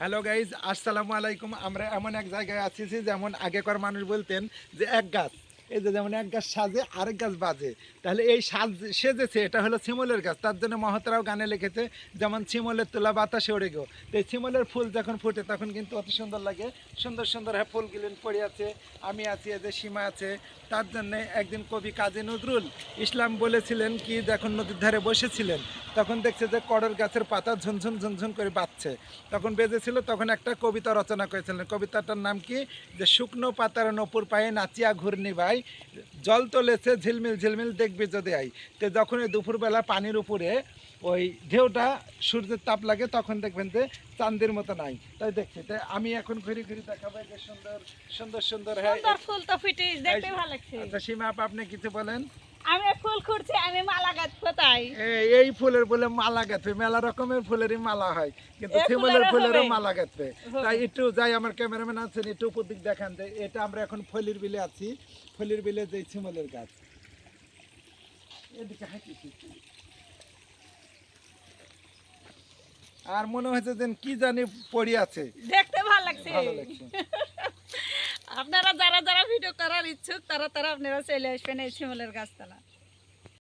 Hello guys, আসসালামু আলাইকুম। আমরা এমন এক জায়গায় আছি যেমন আগেকার মানুষ বলতেন যে এক গাছ, এই যে যেমন এক গাছ সাজে আরেক গাছ বাজে, তাহলে এই সাজ সেজেছে এটা হলো শিমলের গাছ। তার জন্য মহতরাও গানে লিখেছে যেমন শিমলের তোলা বাতাসে ওড়ে গো। তো এই শিমলের ফুল যখন ফুটে তখন কিন্তু অত সুন্দর লাগে, সুন্দর সুন্দর হ্যাঁ ফুলগুলো পড়ে আছে। আমি আছি, এই যে সীমা আছে। তার জন্যে একদিন কবি কাজী নজরুল ইসলাম বলেছিলেন কি, যখন নদীর ধারে বসেছিলেন তখন দেখছে যে কড়র গাছের পাতা ঝুনঝুন ঝুনঝুন করে বাজছে, তখন বেজেছিল, তখন একটা কবিতা রচনা করেছিলেন। কবিতাটার নাম কি, যে শুকনো পাতার নপুর পায়ে নাচিয়া ঘূর্ণি ভাই, জল তোলেছে ঝিলমিল ঝিলমিল দেখবি যদি আই। তো যখন ওই দুপুরবেলা পানির উপরে ওই ঢেউটা সূর্যের তাপ লাগে তখন দেখবেন যে চাঁদের মতো নাই, তাই দেখছি। তাই আমি এখন ঘুরি ঘুরি দেখাবো যে সুন্দর সুন্দর সুন্দর হ্যাঁ ফুল তো ফুটে দেখতে ভালো লাগছে। আচ্ছা সীমা আপা, আপনি কিছু বলেন। আমি ফুল খুঁড়ছি, আমি মালা গাঁথবো তাই। এই ফুলের বলে মালা গাঁথবে, মেলা রকমের ফুলেরই মালা হয়, কিন্তু এই শিমলের ফুলেরও হবে। মালা গাঁথবে। তাই একটু যাই, আমার ক্যামেরাম্যান আছেন, একটু উপর দিক দেখান যে এটা আমরা এখন ফলির বিলে আছি। ফলির বিলে যে শিমলের গাছ, এদিকে হাঁটিছি। আর মনে হয়েছে যে কি জানি পড়ি আছে, দেখতে ভালো লাগছে। ভালো লাগছে। আপনারা যারা যারা ভিডিও করার ইচ্ছুক তারা আপনারা চলে আসবেন এই শিমলের গাছতলা।